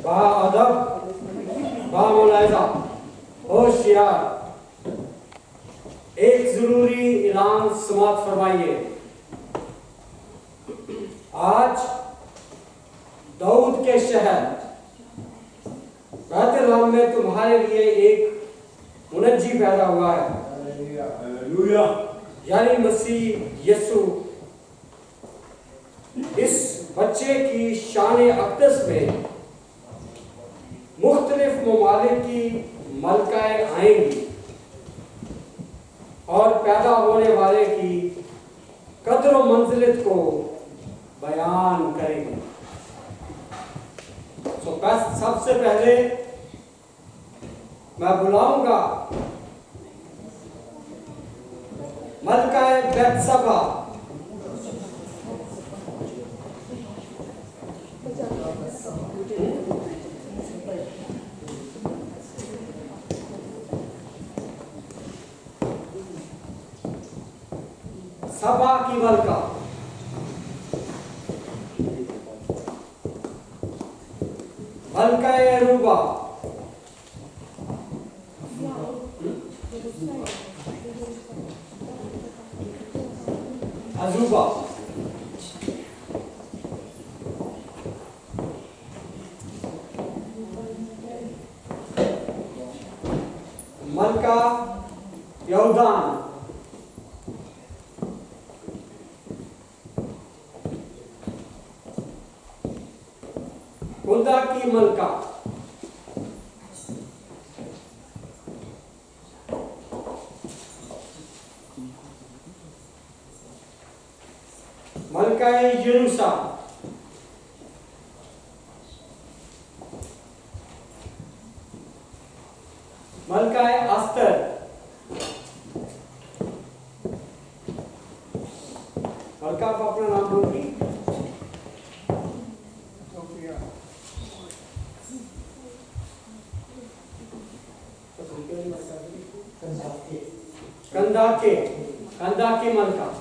बाअदब, बामुलाहिजा, होशियार। एक जरूरी ऐलान समाअत फरमाइए। आज दाऊद के शहर बैतलहम में तुम्हारे लिए एक मुनज्जी पैदा हुआ है, यानी मसीह यीशु। इस बच्चे की शान अक़दस में मुख्तलिफ ममालिक की मलकाएं आएंगी और पैदा होने वाले की कद्र व मंजिलत को बयान करेंगे। सबसे पहले मैं बुलाऊंगा मलकाए बेतसबा, सबा की मलका, मलकाए अरूबा, अजूबा, मलका यहूदान, खुदा की मलका, मलकाए यरूसा, मलकाए अस्तर, मलका आप अपना नाम बोलिए। कंदाके, कंदाके मलका,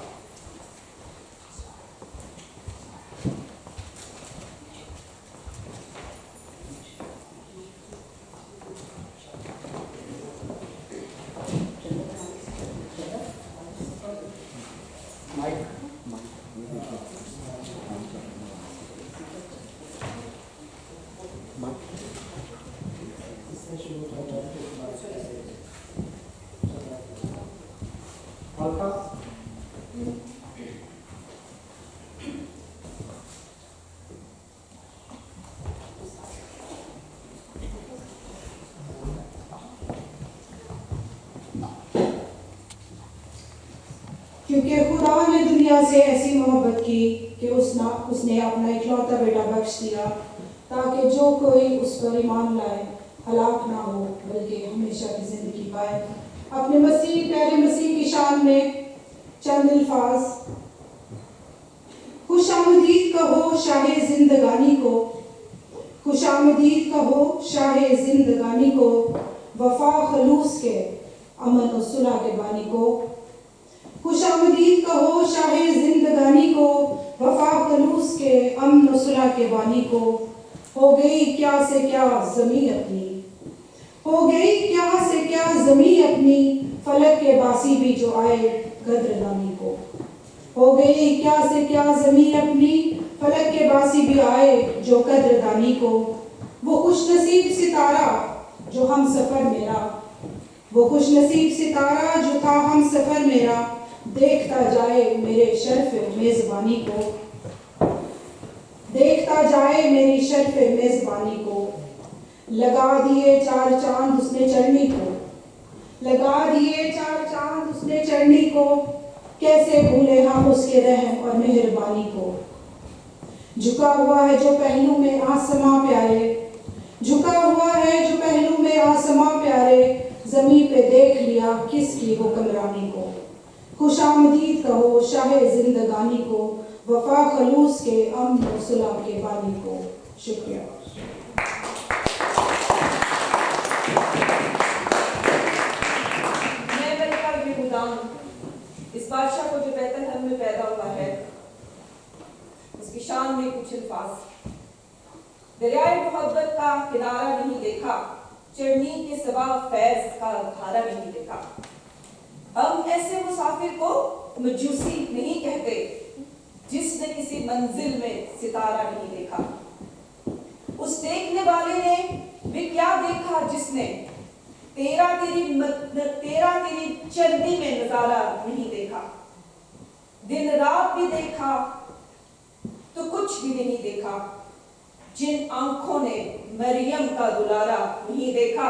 क्योंकि खुदा ने दुनिया से ऐसी मोहब्बत की कि उसने अपना इकलौता बेटा बख्श दिया, ताकि जो कोई उस पर ईमान लाए हलाक ना हो बल्कि हमेशा की जिंदगी पाए। अपने प्यारे मसीह की शान में चंद अल्फाज। खुशामदीद कहो शाहे जिंदगानी को, खुशामदीद कहो शाहे जिंदगानी को, वफा खलूस के अमन और सुलह के बानी को। खुशामदीद कहो शाहे जिंदगानी को, वफा खलूस के अमन और सुलह के बानी को। हो गई क्या से क्या ज़मीं अपनी, हो गई क्या से क्या ज़मीं अपनी, फलक के बासी भी जो आए कद्रदानी को। हो गई क्या से क्या ज़मीं अपनी, फलक के बासी भी आए जो कद्रदानी को। वो खुशनसीब सितारा जो हम सफ़र मेरा, वो खुशनसीब सितारा जो था हम सफ़र मेरा, देखता जाए मेरे शर्फ मेज़बानी को, देखता जाए मेरी शर्फ मेज़बानी को। लगा दिए चार चांद उसने चढ़नी को, लगा दिए चार चांद उसने चढ़नी को, कैसे भूले हम उसके रहम और मेहरबानी को। झुका हुआ है जो पहलू में आसमां प्यारे, झुका हुआ है जो पहलू में आसमां प्यारे, ज़मीं पे देख लिया किसकी हुक्मरानी को। खुशामदीद कहो शाहे जिंदगानी को, वफा खलूस के अमन और सुलह के बानी को। शुक्रिया। मैं मलका यहूदान, इस बादशाह को जो बैतलहम में पैदा हुआ है, उसकी शान में कुछ अल्फाज। दरियाए मोहब्बत का किनारा नहीं देखा, चढ़नी के सिवा फैज का धारा नहीं देखा। हम ऐसे मुसाफिर को मजूसी नहीं कहते जिसने किसी मंजिल में सितारा नहीं देखा। उस देखने वाले ने भी क्या देखा जिसने तेरा तेरी चढ़नी में नजारा नहीं देखा। दिन रात भी देखा तो कुछ भी नहीं देखा, जिन आंखों ने मरियम का दुलारा नहीं देखा,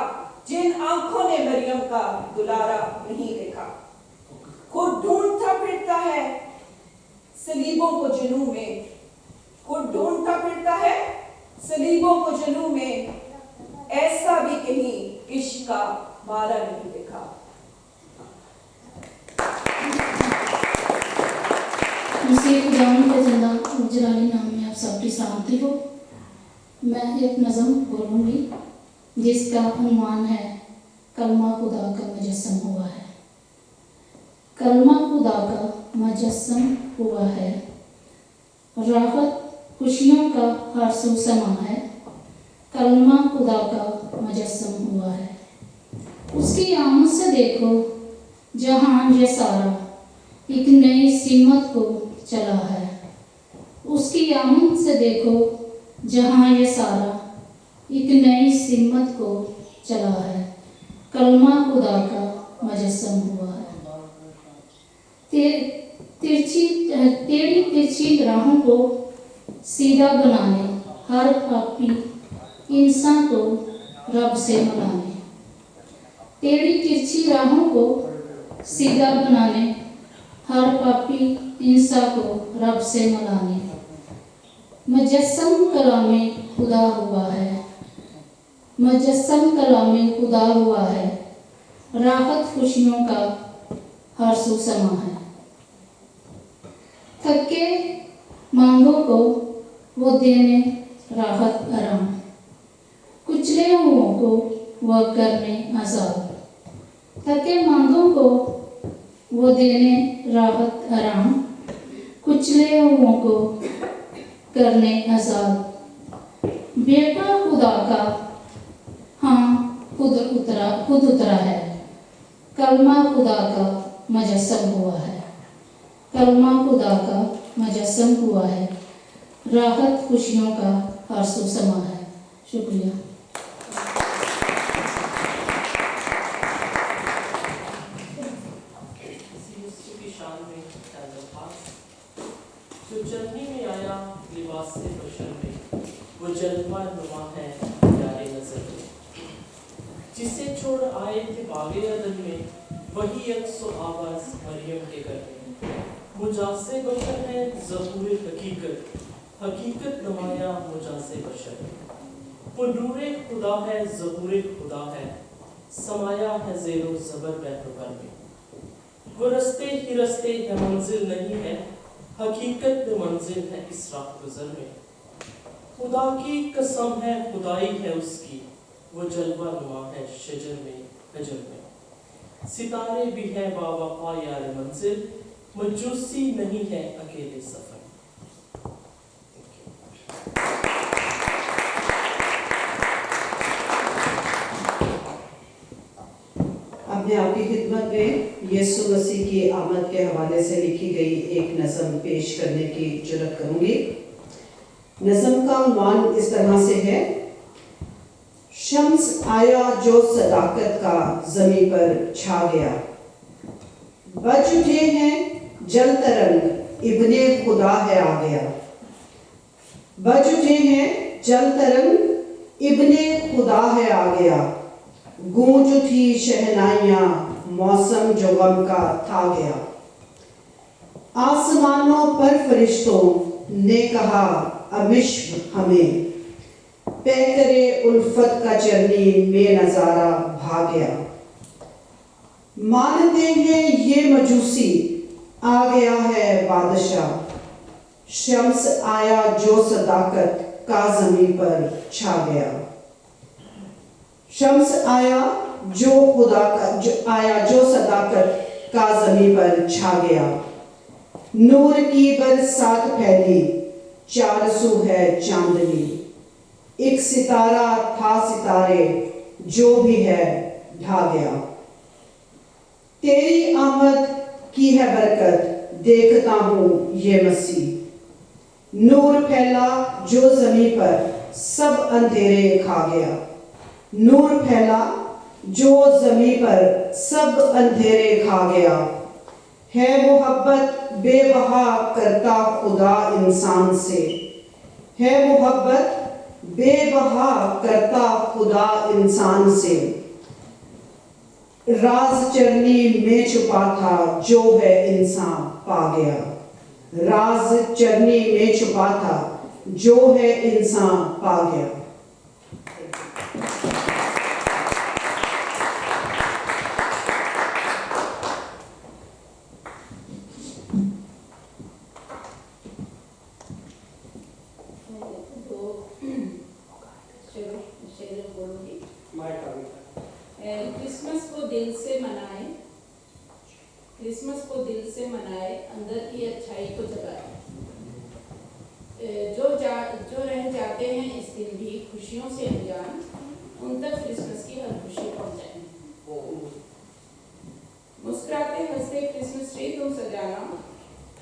जिन आंखों ने मरियम का दुलारा नहीं देखा। खुद ढूंढता फिरता है सलीबों को जुनून में, खुद ढूंढता फिरता है सलीबों को जुनून में, ऐसा भी कहीं इश्क का मारा नहीं देखा। मसीह खुदावंद का जिंदा जलाली नाम में आप सबकी सलामती हो। मैं एक नज़म बोलूँगी जिसका अनुमान है कलमा खुदा का मुजस्सम हुआ है। कलमा खुदा का मुजस्सम हुआ है, राहत खुशियों का हर्षो समा है। कलमा खुदा का मुजस्सम हुआ है। उसकी आमद से देखो जहान ये सारा एक नई सिमत को चला है। उसकी आमद से देखो जहाँ ये सारा एक नई सिमत को चला है। कलमा खुदा का मुजस्सम हुआ है। टेढ़ी तिरछी राहों को सीधा बनाने, हर पापी इंसान को रब से मिलाने। टेढ़ी तिरछी राहों को सीधा बनाने, हर पापी इंसान को रब से मिलाने। मुजस्सम कलामे खुदा हुआ है, मुजस्सम कलामे खुदा हुआ है। राहत खुशियों का हर्षो समा है। थके मांगों को वो देने राहत आराम, कुचले हुओं को वह करने आजाद। थके मांगों को वो देने राहत आराम, कुचले हुओं को करने आजाद। बेटा खुदा का हाँ खुद उतरा है। कलमा खुदा का मुजस्सम हुआ है। कलमा खुदा का मुजस्सम हुआ है। राहत खुशियों का हर्षो समा है। शुक्रिया। जो चलने में आया लिबास से बशर में, वो जलवा नुमा है प्यारे नजर में। जिसे छोड़ आए थे बागे अदन में, वही अक्सो आवाज मरियम के घर में। मुजासे बशर है ज़हूरे हकीकत, हकीकत नुमाया मुजासे बशर। वो नूरे खुदा है ज़हूरे खुदा है, समाया है ज़ेरो ज़बर रहनुबर में। वो रस्ते ही रस्ते है मंजिल नहीं है, हकीकत में मंजिल है इस राह गुजर में। खुदा की कसम है खुदाई है उसकी, वो जलवा नुमा है शजर में हजर में। सितारे भी है बावफा यार मंजिल, मजूसी नहीं है अकेले सफर। अपने आपकी खिदमत में यीशु मसीह की आमद के हवाले से लिखी गई एक नज़म पेश करने की जुर्रत करूंगी। नज़म का उन्वान इस तरह से है, शम्स आया जो सदाकत का ज़मीं पर छा गया। बज उठे हैं जल तरंग इब्ने खुदा है आ गया। बज उठे हैं जल तरंग इब्ने खुदा है आ गया। गूंज उठी शहनाइयां मौसम जो गम का था गया। आसमानों पर फरिश्तों ने कहा अमिश्क हमें, पैकरे उल्फत का चरनी में नजारा भा गया। मानते हैं ये मजूसी आ गया है बादशाह, शम्स आया जो सदाकत का ज़मीं पर छा गया। शम्स आया जो सदाकत का ज़मीं पर छा गया। नूर की बरसात फैली चार सू है चांदनी। एक सितारा था सितारे जो भी है ढा गया। तेरी आमद की है बरकत देखता हूँ ये मसीह। नूर फैला जो ज़मीं पर सब अंधेरे खा गया। नूर फैला जो ज़मीं पर सब अंधेरे खा गया। है मोहब्बत बेबहा करता खुदा इंसान से। है मोहब्बत बेबहा करता खुदा इंसान से। राज चरनी में छुपा था जो है इंसान पा गया। राज चरनी में छुपा था जो है इंसान पा गया। शेर बोलूंगी। मैं कविता क्रिसमस को दिल से मनाए, क्रिसमस को दिल से मनाए, अंदर की अच्छाई को जगाए। जो रह जाते हैं इस दिन भी खुशियों से अनजान, उन तक क्रिसमस की हर खुशी पहुंचाए। मुस्कुराते हंसते क्रिसमस ट्री तुम सजाना,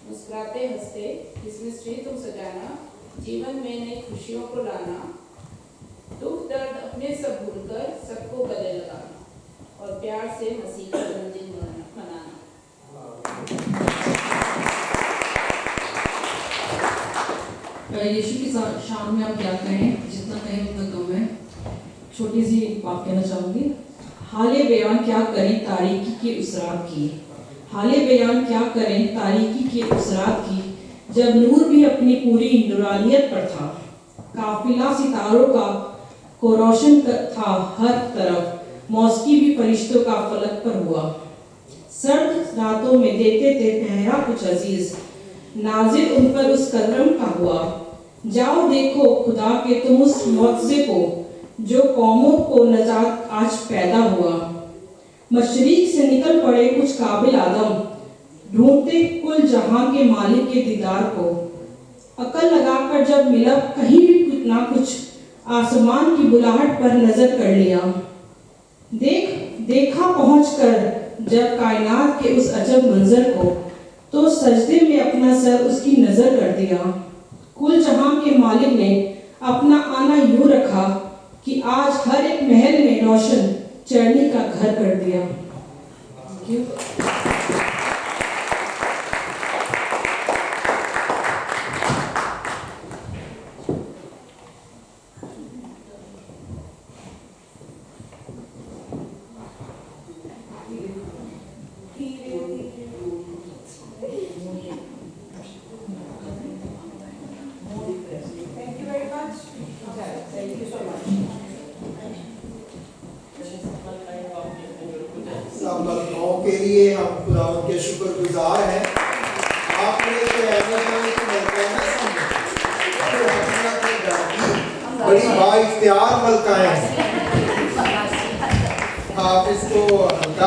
मुस्कुराते हंसते क्रिसमस ट्री तुम सजाना, जीवन में नई खुशियों को लाना, दुख दर्द अपने सब भूलकर सबको गले लगाना और प्यार से मसीह का जन्मदिन मनाना। यीशु की शान में आप क्या कहें, जितना कहें उतना कम है। छोटी सी बात कहना चाहूँगी। हाले बयान क्या करें तारीकी के उस रात की, हाले बयान क्या करें तारीकी के उस रात की, जब नूर भी अपनी पूरी नूरानियत पर था। काफिला सितारों को रोशन था हर तरफ, मौसीकी भी फरिश्तों का फलक पर हुआ। सर्द रातों में देते थे पहरा कुछ अजीज, नाजिल उन पर उस कदरम का हुआ। जाओ देखो खुदा के तुम उस मौज़े को, जो कौमों को नजात आज पैदा हुआ। मशरिक से निकल पड़े कुछ काबिल आदम, ढूंढते कुल जहां के मालिक के दीदार को। अकल लगाकर जब मिला कहीं भी कुछ ना कुछ, आसमान की बुलाहट पर नजर कर लिया। देखा पहुंचकर जब कायनात के उस अजब मंजर को, तो सजदे में अपना सर उसकी नजर कर दिया। कुल जहां के मालिक ने अपना आना यूं रखा कि आज हर एक महल में रोशन चरनी का घर कर दिया। Thank you. Thank you very much. Thank you so much. सब लड़कों के लिए हम खुदावंद के शुक्रगुजार हैं। आपने तो ऐसा कहा कि मलकाना बड़ी बाइख्तियार मलकाएं हैं। आप इसको